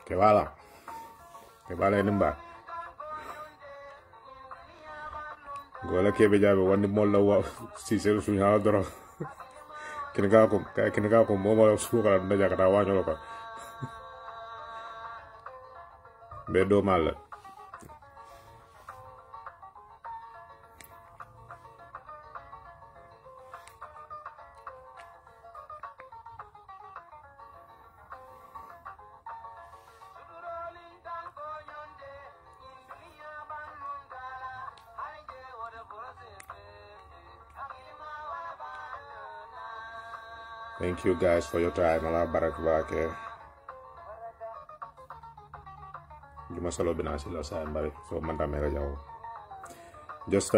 𝒂𝒂𝒃 nimba gola kebe jabe wandi molla wa si seru sunya doro kinaga ko momo suka na jakata wanyo ko be do mal Thank you guys for your time. Allah barak bake. Juma salo binasi la sa mbari so manta mera jaw. Just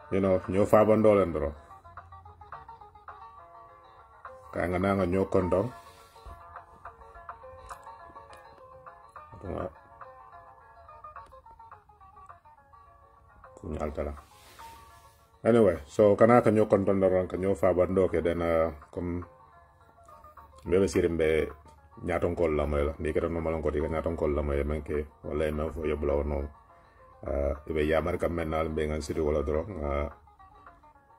you know, nyo fa bandol ndro. Ka nga na nga nyo kondo. Kunyal tala. Anyway, so kana kanyo kontondoron kanyo fa bando ke den comme mbele sirimbe nyaton kol la may ni kera no malon ko ti nyaton kol la may menke wala men fo yoblo no ibe yamar kam menal be ngan siri wala dro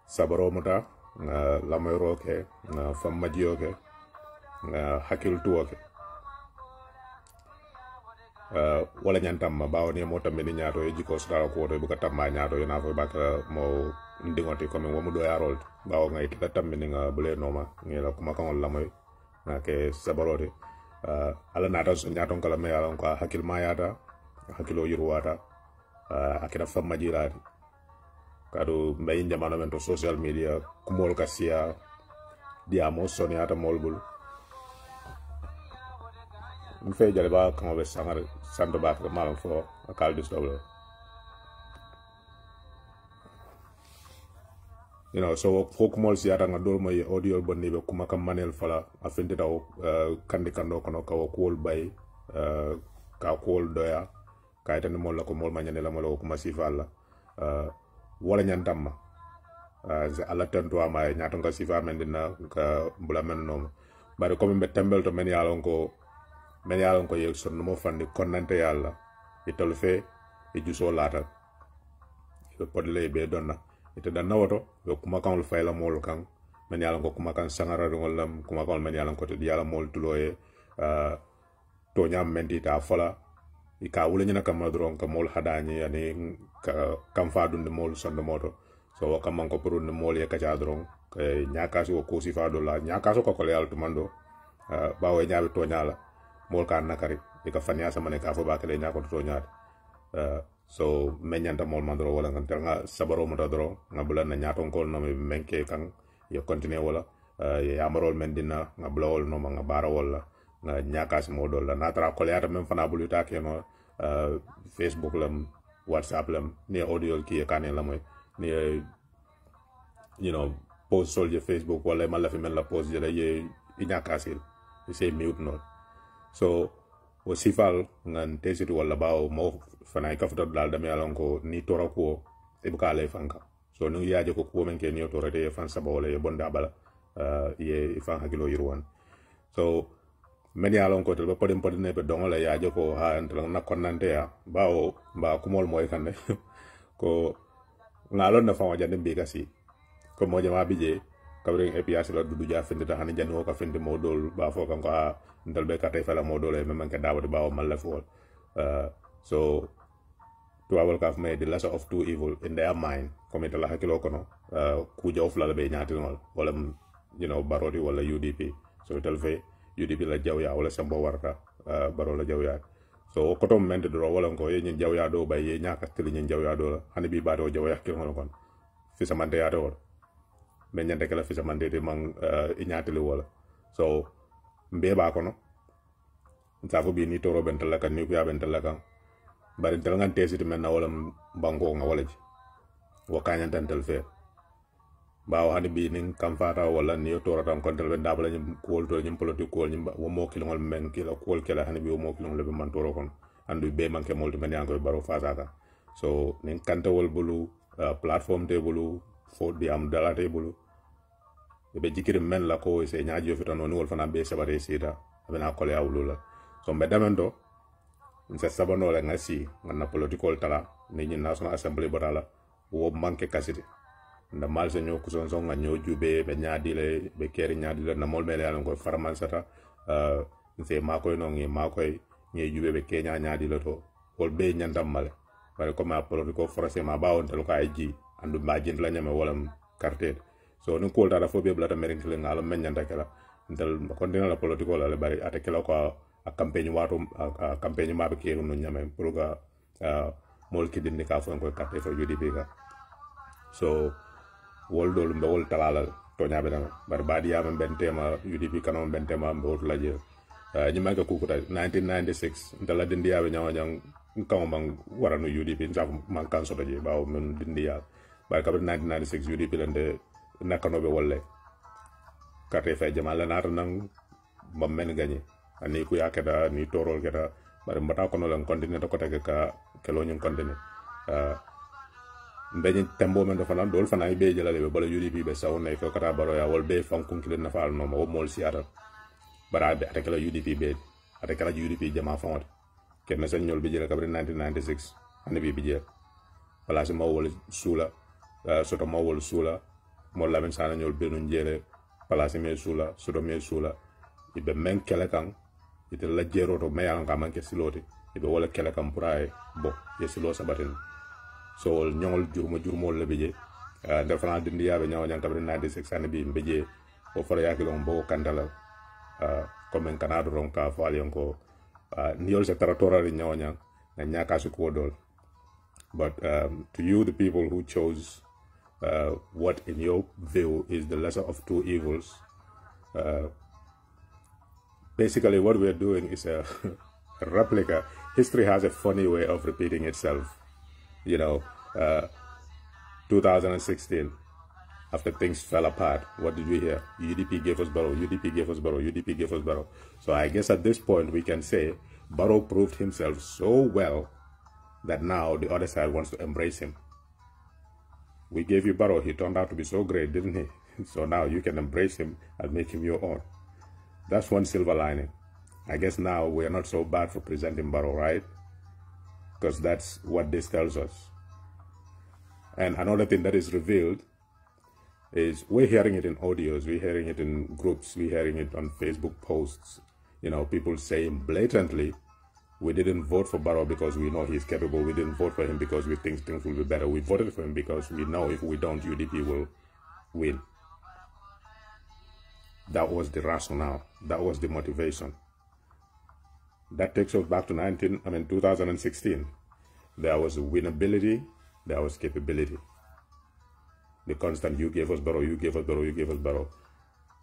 sabaro muta la may roke fam majio ke hakil tuwa ke wala nyantam ma bawo ni mo tambe ni nyaato e jiko sura ko to bu ka tamba nyaato na fo bakra mo ndingoti comme wo mu do yarol bawo ngay kita tambe ni nga bule noma ngela kuma kan wala moy na ke sabarode ala nata so nyaaton kala me ala ko hakil ma yata hakilo yirwata akira fam majira kado mbay jamano men to social media kumol kasia diamo soniata molbul mfe jale ba kama be sangar sando ba ko malam fo akal dis doble you know so fo kumol si ata nga dol moy audio bonni be kuma kam manel fala afinde taw kandi kando kono ka ko bay ka ko doya kaytan mo la ko mol mañane la mo la kuma sifalla wala ñantamma ala tanto ama ñato nga sifa mendina ka bula men no bari ko be tembel to men yalon ko yek son mo fandi konnante yalla itol fe e juso lata ko podle be donna ite dan nawoto yo kuma kan fayla mol kan men yalla ko kuma kan sangara wala kuma kan men yalla ko te yalla mol tuloye to nyam mendi ta fala ika wula nyina kam dron ka mol hadani yani kam fa dun mol son de moto so kam man ko pour ne mol ye ka ja dron ke nyaka so ko si fa do la nyaka so ko ko yalla to mando bawo nyaabe to nyala mol kan nakari ika fanya sama ne ka fo ba kale nyako to nyaade so menyanta mol mandro wala ngan tel nga sabaro mo dro nga bulan na nyaton kol no me menke kan yo continue wala ya marol men dina nga blawol no nga bara wala nga nyakas mo do la natra ko leata men fana bulu ta ke no Facebook lam WhatsApp lam ni audio ki kan la moy ni you know post sol je Facebook wala mala fi men la post je la ye nyakasil c'est mute no so o sifal ngan tesitu wala bawo mo fana ka foto dal dame alon ko ni tora ko e buka lay fanka so nu yaaje ko men ke ni tora te fan saba wala ye bonda bala ye fan hakilo yirwan so men yalon ko to ba podem podene be dongola yaaje ko ha entro na konnante ya bawo ba kumol moy kande ko ngalon na fa wajande be kasi ko mo jama bije kabring epias la dudu ja finde ta hani janno ka finde modol ba fo kan ko ndal be katay fala modol e men ka dawo de bawo mal la fo so to our kaf made the lesser of two evil in their mind comme ita la hakilo kono ku jaw fla be nyaati nol wala you know baroti wala UDP so tel fe UDP la jawya wala sambo warta baro la jawya so ko to men de do wala ko ye nyin jawya do bay ye nyaaka tili nyin jawya do la hani bi ba do jawya ki ngon kon fi samante ya do men nyande kala fi samante de man nyaati li wala so mbe ba kono ntafu bi ni toro bental la kan ni ku ya bental la kan bari dal ngan tesiti men na wala bango nga wala ji wakanya tantal fe bawo hani bi nin kam fata wala ni to ratam kontel be dabla nyim kol to nyim politique kol nyim wo mo kilongol men kila kol kala hani bi wo mo kilongol be man toro kon andu be man ke molti men yango baro fasaka so nin kanta wol bulu platform te bulu fo di am dala te bulu be jikir men la ko se nyaaji fita non wol fana be sabare sida be na kol ya wulula so mbedamendo nse sabano le ngasi ngana political tala ni National Assembly barala wo manke kasiti nda mal se ñoo kuson son nga ñoo jube be ñaadi le be keri ñaadi le na mol mele ala ko farman sata nse makoy no ngi makoy ñe jube be kenya ñaadi le to wol be ñandam male bare ko ma political forcé ma bawon tel ko ay ji andu ma jint la ñame wolam carte so ni ko dara fo be blata merin le ngalo men ñanda kala ndel continue la political la bari ate kala ko a campagne wato a campagne ma be kero no ñame pour ga mol ki dindi ka fo ko carte fo UDP ga so wol dol mbe wol talala to ñabe dama bar badi yama ben tema UDP kanon ben tema mbe wol laje ñi ma ka kukuta 1996 ndala dindi yabe ñawa ñang kam bang waranu UDP njaf man kan so daje bawo men dindi ya bar ka 1996 UDP lande nakano be wolle carte fe jamala nar nang bam men gagné ani ku yakeda ni torol keda bar mbata kono lan continue to ko tege ka kelo ñu continue mbeñi tembo men do fana dol fana be jela le bala UDP be sawne ko kata baro ya wol be fankun kile na faal no mo mol si ata bara be ata kala UDP be ata kala UDP jama fawat ken na sen ñol be jela kabri 1996 ane bi jela wala se mo wol sula soto mo wol sula mo la men sana ñol be no jele place me sula soto me sula ibe men kele kan ite la jero to me yang ka man ke siloti ibe wala kele kan puraay bo ye silo sabatin so ñongol jurmo le beje ndel fana dindi yabe ñaw ñan kabri 96 ane bi beje o fara yaki don bo kandala comme en canada ron ka fo ali ko niol se territoire ri ñaw ñan na ñaka su ko dol but to you the people who chose what in your view is the lesser of two evils, basically what we're doing is a replica. History has a funny way of repeating itself. You know, 2016, after things fell apart, what did we hear? UDP gave us Barrow, UDP gave us Barrow, UDP gave us Barrow. So I guess at this point we can say Barrow proved himself so well that now the other side wants to embrace him. We gave you Barrow, he turned out to be so great, didn't he? So now you can embrace him and make him your own. That's one silver lining. I guess now we're not so bad for presenting Barrow, right? Because that's what this tells us. And another thing that is revealed is we're hearing it in audios, we're hearing it in groups, we're hearing it on Facebook posts. You know, people saying blatantly, we didn't vote for Barrow because we know he's capable. We didn't vote for him because we think things will be better. We voted for him because we know if we don't, UDP will win. That was the rationale. That was the motivation. That takes us back to 2016. There was winnability. There was capability. The constant, you gave us Barrow, you gave us Barrow, you gave us Barrow.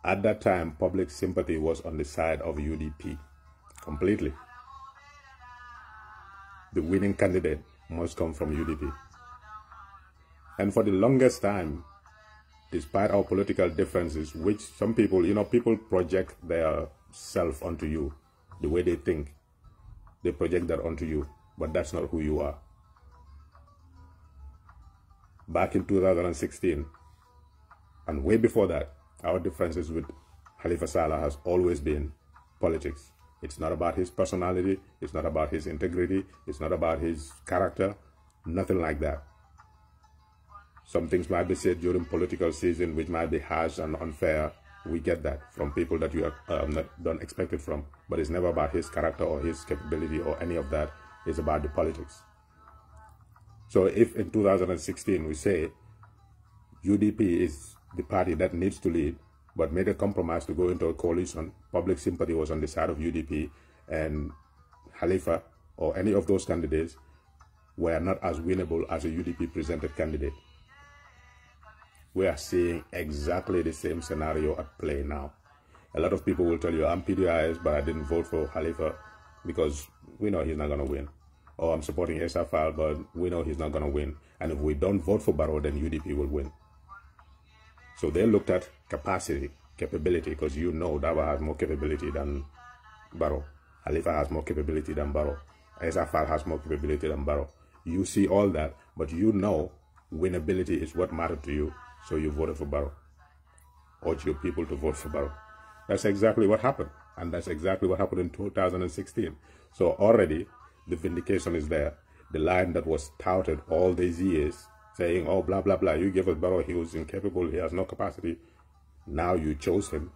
At that time, public sympathy was on the side of UDP completely. The winning candidate must come from UDP. And for the longest time, despite our political differences, which some people, you know, people project their self onto you, the way they think, they project that onto you, but that's not who you are. Back in 2016, and way before that, our differences with Halifa Sallah has always been politics. It's not about his personality, it's not about his integrity, it's not about his character, nothing like that. Some things might be said during political season which might be harsh and unfair. We get that from people that you don't expect it from, but it's never about his character or his capability or any of that. It's about the politics. So if in 2016 we say UDP is the party that needs to lead, but made a compromise to go into a coalition, public sympathy was on the side of UDP, and Halifa or any of those candidates were not as winnable as a UDP presented candidate. We are seeing exactly the same scenario at play now. A lot of people will tell you, I'm PDIS, but I didn't vote for Halifa because we know he's not going to win. Or I'm supporting SFL, but we know he's not going to win. And if we don't vote for Barrow, then UDP will win. So they looked at capacity, capability, because you know Dawa has more capability than Barrow. Halifa has more capability than Barrow. SFL has more capability than Barrow. You see all that, but you know winnability is what mattered to you, so you voted for Barrow. Urge your people to vote for Barrow. That's exactly what happened. And that's exactly what happened in 2016. So already the vindication is there. The line that was touted all these years, saying, oh, blah, blah, blah, you gave us Barrow, he was incapable, he has no capacity. Now you chose him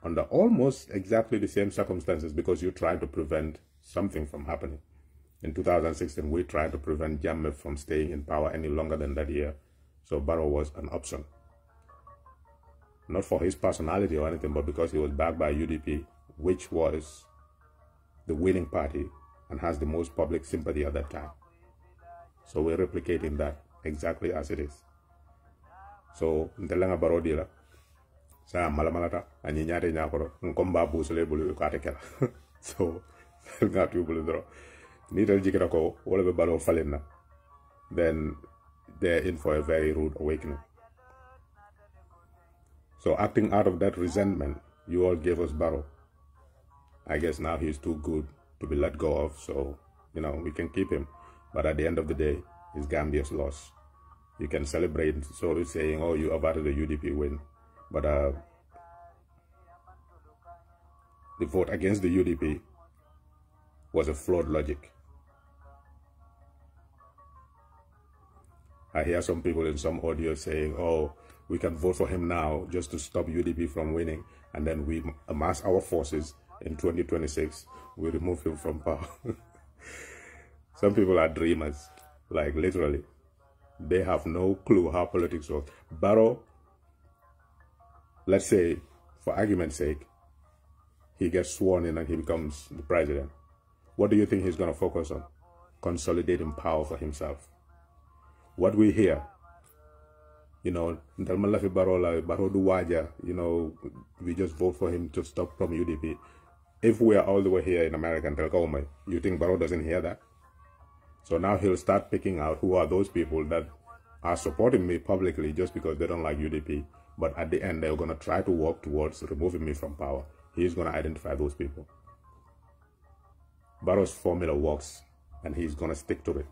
under almost exactly the same circumstances because you tried to prevent something from happening. In 2016, we tried to prevent Jammeh from staying in power any longer than that year. So Barrow was an option. Not for his personality or anything, but because he was backed by UDP, which was the winning party and has the most public sympathy at that time. So we're replicating that exactly as it is. So, ntelanga Barrow dila. Sa malamalata, anyi nyate nyakoro, nkomba busule bulu katekela. So, nga tu bulu dro. Nital jikira ko, wala be Barrow falena. Then they're in for a very rude awakening. So acting out of that resentment, you all gave us Barrow. I guess now he's too good to be let go of, so, you know, we can keep him. But at the end of the day, it's Gambia's loss. You can celebrate, sort of saying, oh, you averted the UDP win. But the vote against the UDP was a flawed logic. I hear some people in some audio saying, oh, we can vote for him now just to stop UDP from winning, and then we amass our forces in 2026, we remove him from power. Some people are dreamers, like literally. They have no clue how politics works. Barrow, let's say, for argument's sake, he gets sworn in and he becomes the president. What do you think he's going to focus on? Consolidating power for himself. What we hear, you know, you know, we just vote for him to stop from UDP. If we are all the way here in America and Telkomai, you think Barrow doesn't hear that? So now he'll start picking out who are those people that are supporting me publicly just because they don't like UDP. But at the end, they're going to try to work towards removing me from power. He's going to identify those people. Barrow's formula works, and he's going to stick to it.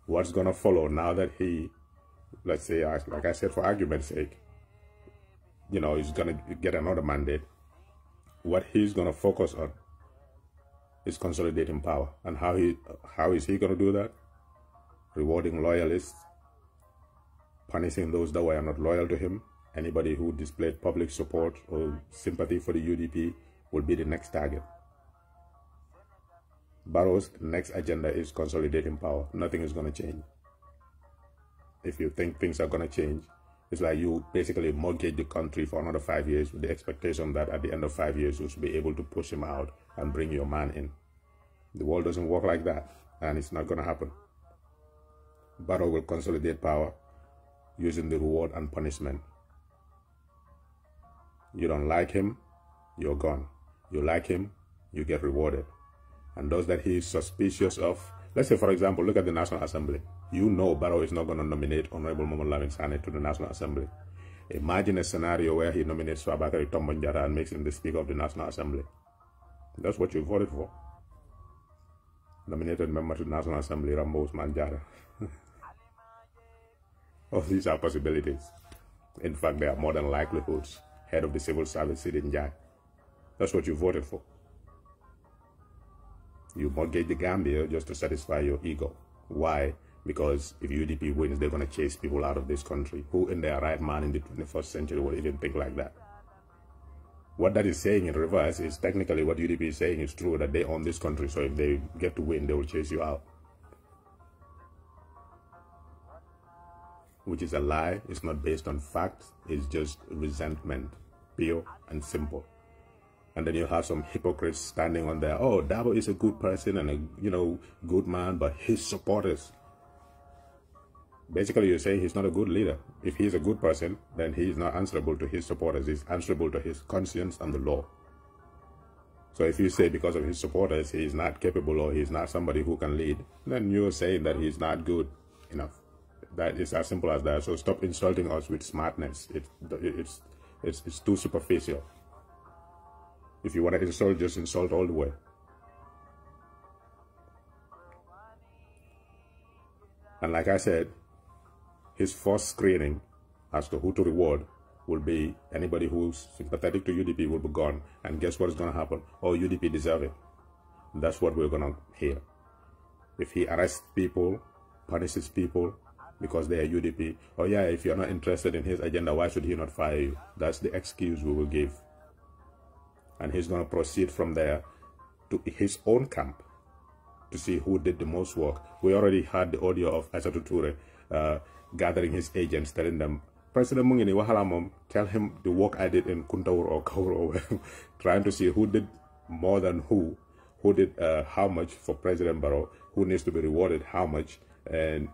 What's going to follow now that he, let's say, like I said, for argument's sake, you know, he's going to get another mandate. What he's going to focus on is consolidating power. And how is he going to do that? Rewarding loyalists, punishing those that were not loyal to him. Anybody who displayed public support or sympathy for the UDP will be the next target. Barrow's next agenda is consolidating power. Nothing is going to change. If you think things are going to change, it's like you basically mortgage the country for another 5 years with the expectation that at the end of 5 years you should be able to push him out and bring your man in. The world doesn't work like that, and it's not going to happen. Barrow will consolidate power using the reward and punishment. You don't like him, you're gone. You like him, you get rewarded. And those that he is suspicious of, let's say, for example, look at the National Assembly. You know Barrow is not going to nominate Honorable Mohamed Lamin Sane to the National Assembly. Imagine a scenario where he nominates Fabakary Tombonjara and makes him the Speaker of the National Assembly. That's what you voted for. Nominated member to the National Assembly, Rambo Usman Jara. All these are possibilities. In fact, they are more than likelihoods. Head of the civil service, Sidin Jack. That's what you voted for. You mortgage the Gambia just to satisfy your ego. Why? Because if UDP wins, they're going to chase people out of this country. Who in their right mind in the 21st century would even think like that? What that is saying in reverse is technically what UDP is saying is true, that they own this country. So if they get to win, they will chase you out. Which is a lie. It's not based on facts. It's just resentment. Pure and simple. And then you have some hypocrites standing on there. Oh, Dabo is a good person and a, you know, good man, but his supporters. Basically, you're saying he's not a good leader. If he's a good person, then he is not answerable to his supporters. He's answerable to his conscience and the law. So if you say because of his supporters, he's not capable or he's not somebody who can lead, then you're saying that he's not good enough. That is as simple as that. So stop insulting us with smartness. It's too superficial. If you want to insult, just insult all the way. And like I said, his first screening as to who to reward will be, anybody who's sympathetic to UDP will be gone. And guess what is going to happen? Oh, UDP deserve it. That's what we're going to hear. If he arrests people, punishes people because they are UDP, oh yeah, if you're not interested in his agenda, why should he not fire you? That's the excuse we will give. And he's going to proceed from there to his own camp to see who did the most work. We already had the audio of Aïssatou Touré gathering his agents, telling them, President Mungini, wahala tell him the work I did in Kuntaur or Kauro, trying to see who did more than who did how much for President Barrow, who needs to be rewarded how much, and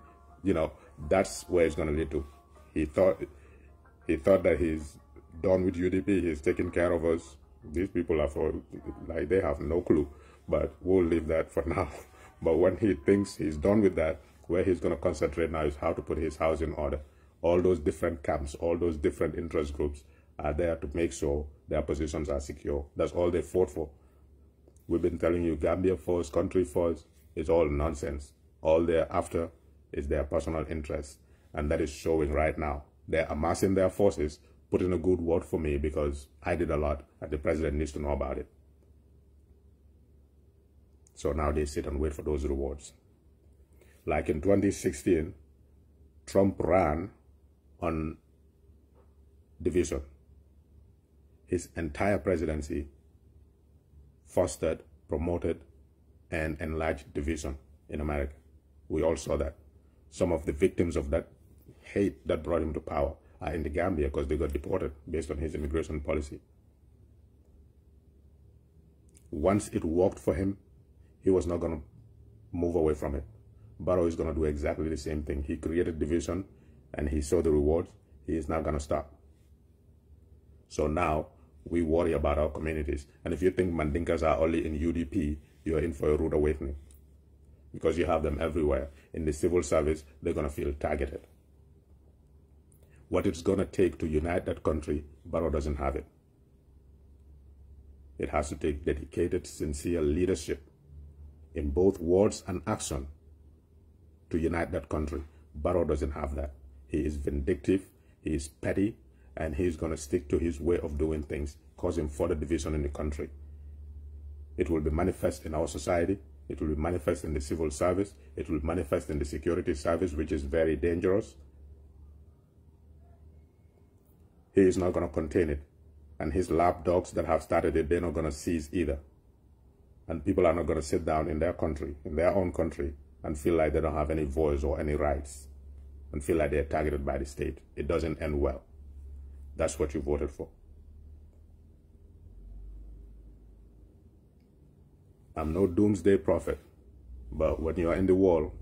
you know, that's where it's going to lead to. He thought that he's done with UDP, he's taking care of us. These people are like they have no clue, but we'll leave that for now. But when he thinks he's done with that, where he's going to concentrate now is how to put his house in order. All those different camps, all those different interest groups are there to make sure their positions are secure. That's all they fought for. We've been telling you Gambia first, country first, is all nonsense. All they're after is their personal interest, and that is showing right now. They're amassing their forces, put in a good word for me because I did a lot and the president needs to know about it. So now they sit and wait for those rewards. Like in 2016, Trump ran on division. His entire presidency fostered, promoted, and enlarged division in America. We all saw that. Some of the victims of that hate that brought him to power are in the Gambia because they got deported based on his immigration policy. Once it worked for him, he was not going to move away from it. Barrow is going to do exactly the same thing. He created division and he saw the rewards. He is not going to stop. So now we worry about our communities. And if you think Mandinkas are only in UDP, you're in for a rude awakening. Because you have them everywhere. In the civil service, they're going to feel targeted. What it's going to take to unite that country, Barrow doesn't have it. It has to take dedicated, sincere leadership in both words and action to unite that country. Barrow doesn't have that. He is vindictive, he is petty, and he's going to stick to his way of doing things, causing further division in the country. It will be manifest in our society. It will be manifest in the civil service. It will manifest in the security service, which is very dangerous. He is not going to contain it. And his lapdogs that have started it, they're not going to cease either. And people are not going to sit down in their country, in their own country, and feel like they don't have any voice or any rights, and feel like they're targeted by the state. It doesn't end well. That's what you voted for. I'm no doomsday prophet, but when you are in the wall,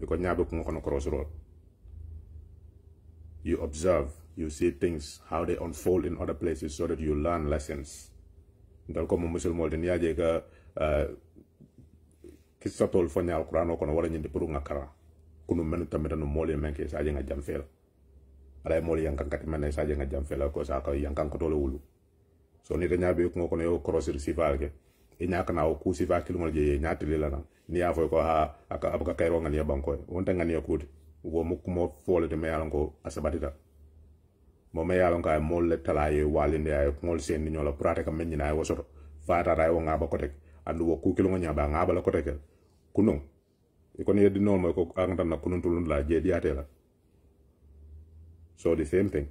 you observe, you see things, how they unfold in other places so that you learn lessons. Kisatol fanya Al-Quran kono wala nyindi puru ngakara kunu menu tamita no moli menke saje nga jamfela ala moli yankan kati mena saje nga jamfela ko sa ka yankan ko tole wulu so ni tanya be ko kono yo cross receiver ke inya kana o ku sifa kilmo je nyati lela na ni afo ko ha aka abuka kairo ngani banko wonta ngani akuti wo mukumo fole de meyalan ko asabatita mo meyalan ka mol le talaye walinde ay mol sen ni nyola pratika menni na ay wosoto fata ray wo ngaba ko tek andu wo ku kilo ngaba ngaba la ko tek kunung ikon yedi non mo ko angtan na kunun tulun la je diate la so the same thing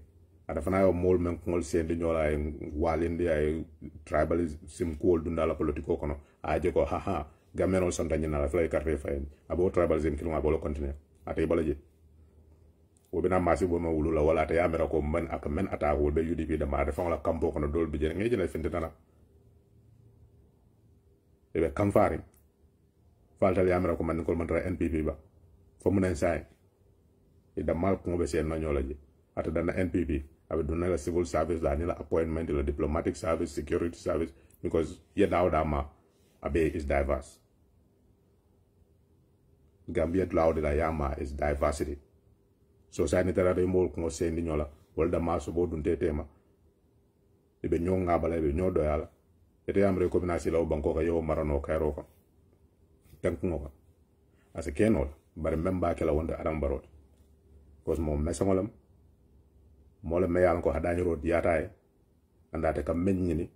ada fana yo mol men ko sen di nyola ay walinde ay tribalism ko dundala politiko kono aje ko haha gameno santa nyina la flay carte fay abo tribalism kilo ngaba lo continue ate balaje wo bina masi bo no wulu la wala ate yamera ko man ak men ata ko be UDP da ma defa la kampo kono dol bi je ngi jena finte dana ebe kamfari faltal yamera ko man ko man tra NPP ba fo mun en say ida mal ko be sen no nyolaje ata dana NPP abe donna la civil service la ni la appointment la diplomatic service security service because ye dawda abe is diverse. Gambia dlawde la yama is diversity. So sa ni tara de mol ko sen ni nyola wol da ma so bo dunte tema ibe nyonga bala ibe nyodo yala ete yamre ko bina sila banko ka yo marano kairo ko tankugo ko asa kenol bare memba kala wonda adam barot cause mo mesangolam mole me yalan ko hadani ro diatae andate kam mennyini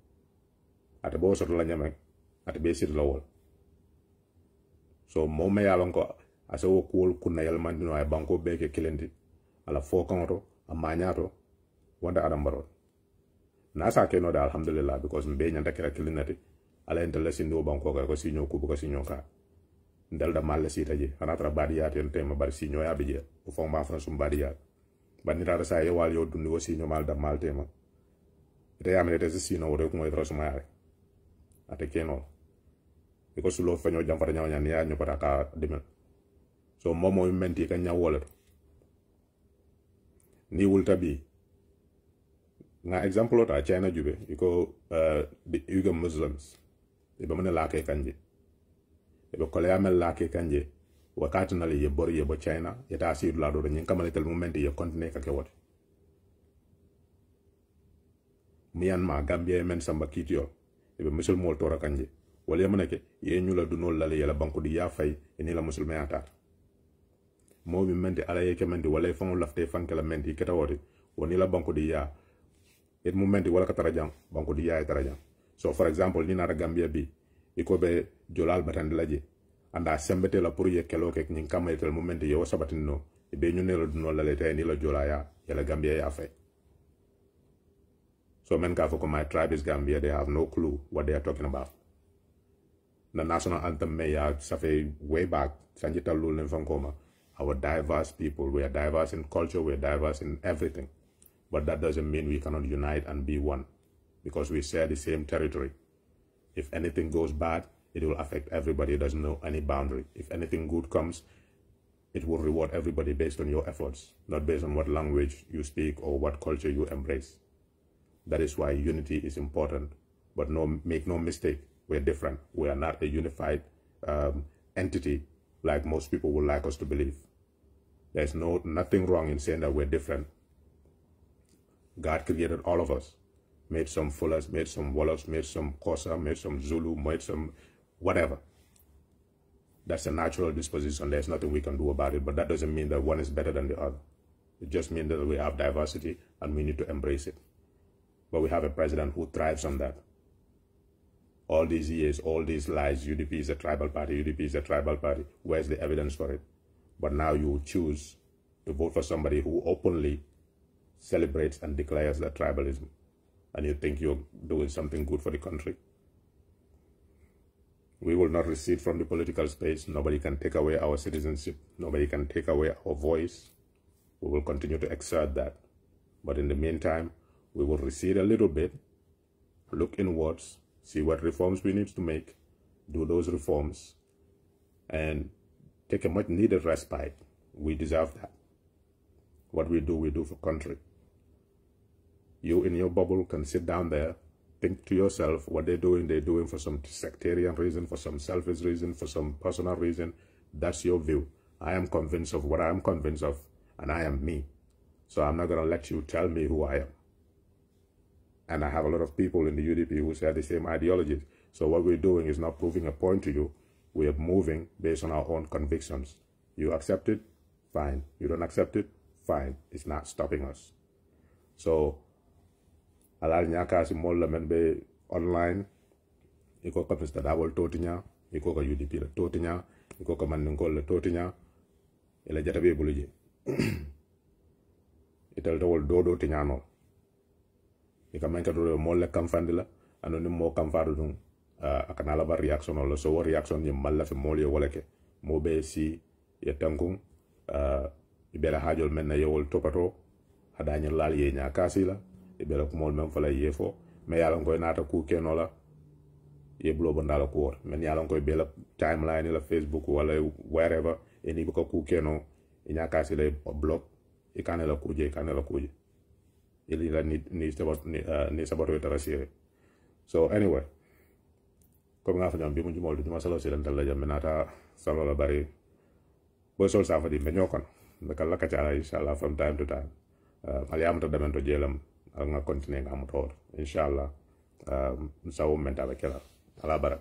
ate bo soto la nyame ate be sir lawol so mo me yalan ko aso ko kunna yal mandino ay banko be ke kelendi ala fo kanto amanyato wanda adam baro na sa ke no da alhamdulillah because mbe nyanta kira kelinati ala entele sindo banko ko sinyo ko ko sinyo ka ndel da mal sita je ana tra badiyat en tema bar sinyo ya bije o fo ma fana sum badiyat banira sa ye wal yo dundi wo sinyo mal da mal tema ite yamene te sinyo wo ko moy tra suma yare ate keno because lo fanyo jam fata nyaw ya nyo pata ka dimel so momo menti ka nyawole ni wulta bi nga example ta China jube iko the Uyghur Muslims ibe mena lake kanje ibe kole amel lake kanje wakati na le bor ye bo China yeta asir la do nyin kamale tel momenti ye continue ka ke wote Myanmar Gambia men samba kitio ibe musul mol tora kanje wala yamana ke ye nyula dunol la yela banko di ya fay ni la musulme ata mo bi menti ala ye ke menti wala fon lafte fankela menti keta wote woni la banko di ya it momenti wala ka tarajang banko di ya tarajang so for example ni na Gambia bi iko be jolal batande laje anda sembete la pour ye kelo ke nyin kamayitel momenti yo sabatino be ñu nelo dunol la tay ni la jolaya ya la Gambia ya fay so men ka foko my tribe is Gambia, they have no clue what they are talking about. The national anthem may say way back sanjita lulin fankoma our diverse people, we are diverse in culture, we are diverse in everything, but that doesn't mean we cannot unite and be one because we share the same territory. If anything goes bad, it will affect everybody. It doesn't know any boundary. If anything good comes, it will reward everybody based on your efforts, not based on what language you speak or what culture you embrace. That is why unity is important. But make no mistake, we're different. We are not a unified entity like most people would like us to believe. There's nothing wrong in saying that we're different. God created all of us. Made some Fullers, made some Wallers, made some Xhosa, made some Zulu, made some whatever. That's a natural disposition. There's nothing we can do about it. But that doesn't mean that one is better than the other. It just means that we have diversity and we need to embrace it. But we have a president who thrives on that. All these years, all these lies, UDP is a tribal party, UDP is a tribal party. Where's the evidence for it? But now you choose to vote for somebody who openly celebrates and declares that tribalism. And you think you're doing something good for the country. We will not recede from the political space. Nobody can take away our citizenship. Nobody can take away our voice. We will continue to exert that. But in the meantime, we will recede a little bit, look inwards, see what reforms we need to make, do those reforms, and take a much needed respite. We deserve that. What we do for country. You in your bubble can sit down there, think to yourself what they're doing for some sectarian reason, for some selfish reason, for some personal reason. That's your view. I am convinced of what I am convinced of, and I am me. So I'm not going to let you tell me who I am. And I have a lot of people in the UDP who share the same ideologies. So what we're doing is not proving a point to you. We are moving based on our own convictions. You accept it? Fine. You don't accept it? Fine. It's not stopping us. So, alal nyaka si mol men be online, iko ka Mr. Dawol totinya, iko ka UDP la totinya, iko ka Mandingol la totinya, ila jatabe buluje. Ital tawol dodo tinya no. Ika menka do mol la kamfandila, anonim mo kamfadu dun akanala ba reaction lo so reaction ni malla fe mol yo woleke mo be si ya tankung ibela hajol men na yowol topato hadanya lal ye nya kasila ibela ko mol men fala yefo me yalla ngoy nata ku kenola ye blo bandala ko men yalla ngoy bela timeline la Facebook wala wherever eni ko ku keno nya kasila blog ikanela kuje ili la ni sabato tarasire. So anyway, comme nga fa jam bi mu jumol di ma salo ci lental la jam menata salo la bari bo sol sa fa di meñokon ndaka la kacala inshallah from time to time aliam to demento jelam nga continue nga am tor inshallah sawo mentala kala ala barak